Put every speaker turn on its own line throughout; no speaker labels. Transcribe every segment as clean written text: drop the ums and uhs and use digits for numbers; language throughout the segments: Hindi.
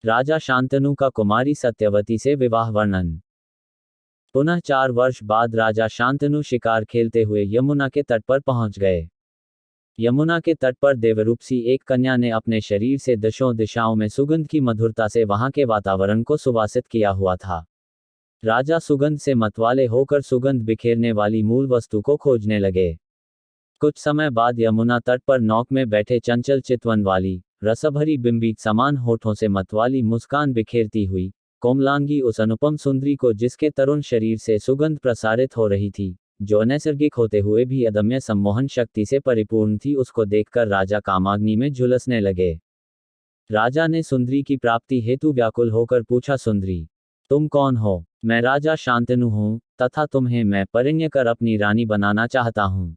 राजा शांतनु का कुमारी सत्यवती से विवाह वर्णन। पुनः 4 वर्ष बाद राजा शांतनु शिकार खेलते हुए यमुना के तट पर पहुंच गए। यमुना के तट पर देवरूपसी एक कन्या ने अपने शरीर से दशों दिशाओं में सुगंध की मधुरता से वहां के वातावरण को सुवासित किया हुआ था। राजा सुगंध से मतवाले होकर सुगंध बिखेरने वाली मूल वस्तु को खोजने लगे। कुछ समय बाद यमुना तट पर नौक में बैठे चंचल चितवन वाली, रसभरी बिंबीत समान होठों से मतवाली मुस्कान बिखेरती हुई कोमलांगी उस अनुपम सुंदरी को, जिसके तरुण शरीर से सुगंध प्रसारित हो रही थी, जो अनैसर्गिक होते हुए भी अदम्य सम्मोहन शक्ति से परिपूर्ण थी, उसको देखकर राजा कामाग्नि में झुलसने लगे। राजा ने सुंदरी की प्राप्ति हेतु व्याकुल होकर पूछा, सुंदरी, तुम कौन हो? मैं राजा शांतनु हूँ, तथा तुम्हें मैं परिण्य कर अपनी रानी बनाना चाहता हूँ।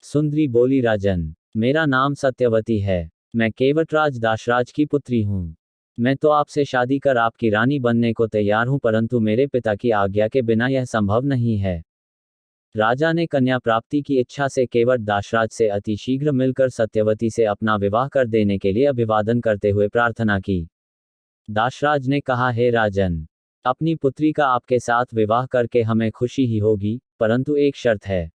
सुंदरी बोली, राजन, मेरा नाम सत्यवती है। मैं केवटराज दाशराज की पुत्री हूँ। मैं तो आपसे शादी कर आपकी रानी बनने को तैयार हूँ, परंतु मेरे पिता की आज्ञा के बिना यह संभव नहीं है। राजा ने कन्या प्राप्ति की इच्छा से केवट दाशराज से अति शीघ्र मिलकर सत्यवती से अपना विवाह कर देने के लिए अभिवादन करते हुए प्रार्थना की। दाशराज ने कहा, हे राजन, अपनी पुत्री का आपके साथ विवाह करके हमें खुशी ही होगी, परंतु एक शर्त है।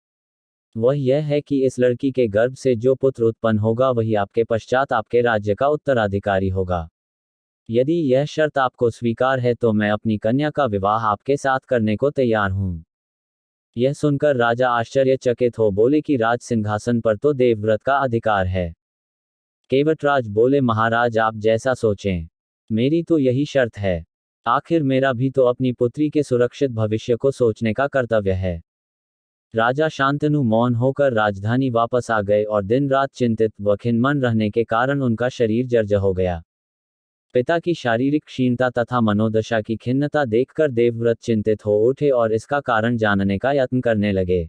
वह यह है कि इस लड़की के गर्भ से जो पुत्र उत्पन्न होगा वही आपके पश्चात आपके राज्य का उत्तराधिकारी होगा। यदि यह शर्त आपको स्वीकार है तो मैं अपनी कन्या का विवाह आपके साथ करने को तैयार हूँ। यह सुनकर राजा आश्चर्यचकित हो बोले कि राज सिंहासन पर तो देवव्रत का अधिकार है। केवटराज बोले, महाराज आप जैसा सोचें, मेरी तो यही शर्त है। आखिर मेरा भी तो अपनी पुत्री के सुरक्षित भविष्य को सोचने का कर्तव्य है। राजा शांतनु मौन होकर राजधानी वापस आ गए और दिन रात चिंतित व खिन्नमन रहने के कारण उनका शरीर जर्जर हो गया। पिता की शारीरिक क्षीणता तथा मनोदशा की खिन्नता देखकर देवव्रत चिंतित हो उठे और इसका कारण जानने का यत्न करने लगे।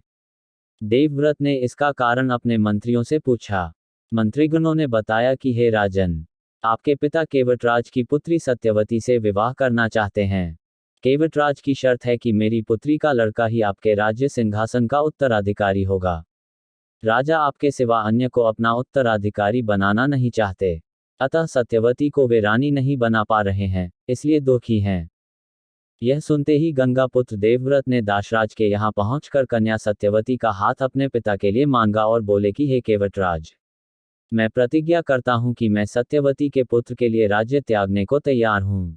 देवव्रत ने इसका कारण अपने मंत्रियों से पूछा। मंत्रीगणों ने बताया कि हे राजन, आपके पिता केवटराज की पुत्री सत्यवती से विवाह करना चाहते हैं। केवटराज की शर्त है कि मेरी पुत्री का लड़का ही आपके राज्य सिंहासन का उत्तराधिकारी होगा। राजा आपके सिवा अन्य को अपना उत्तराधिकारी बनाना नहीं चाहते, अतः सत्यवती को वे रानी नहीं बना पा रहे हैं, इसलिए दुखी हैं। यह सुनते ही गंगापुत्र देवव्रत ने दाशराज के यहाँ पहुंचकर कन्या सत्यवती का हाथ अपने पिता के लिए मांगा और बोले कि हे केवटराज, मैं प्रतिज्ञा करता हूं कि मैं सत्यवती के पुत्र के लिए राज्य त्यागने को तैयार हूं।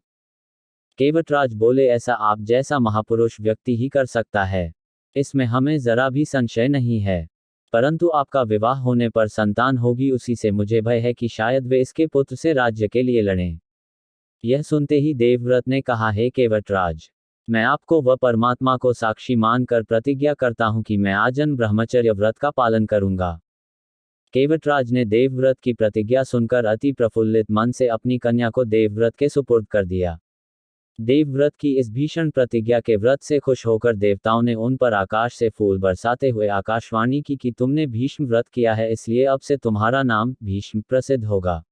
केवटराज बोले, ऐसा आप जैसा महापुरुष व्यक्ति ही कर सकता है, इसमें हमें जरा भी संशय नहीं है, परंतु आपका विवाह होने पर संतान होगी, उसी से मुझे भय है कि शायद वे इसके पुत्र से राज्य के लिए लड़ें। यह सुनते ही देवव्रत ने कहा, हे केवटराज, मैं आपको व परमात्मा को साक्षी मानकर प्रतिज्ञा करता हूं कि मैं आजन्म ब्रह्मचर्य व्रत का पालन करूंगा। केवटराज ने देवव्रत की प्रतिज्ञा सुनकर अति प्रफुल्लित मन से अपनी कन्या को देवव्रत के सुपुर्द कर दिया। देवव्रत की इस भीषण प्रतिज्ञा के व्रत से खुश होकर देवताओं ने उन पर आकाश से फूल बरसाते हुए आकाशवाणी की कि तुमने भीष्म व्रत किया है, इसलिए अब से तुम्हारा नाम भीष्म प्रसिद्ध होगा।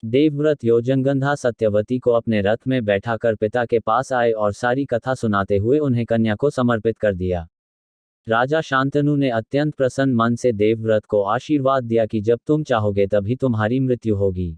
देवव्रत योजनगंधा सत्यवती को अपने रथ में बैठाकर पिता के पास आए और सारी कथा सुनाते हुए उन्हें कन्या को समर्पित कर दिया। राजा शांतनु ने अत्यंत प्रसन्न मन से देवव्रत को आशीर्वाद दिया कि जब तुम चाहोगे तभी तुम्हारी मृत्यु होगी।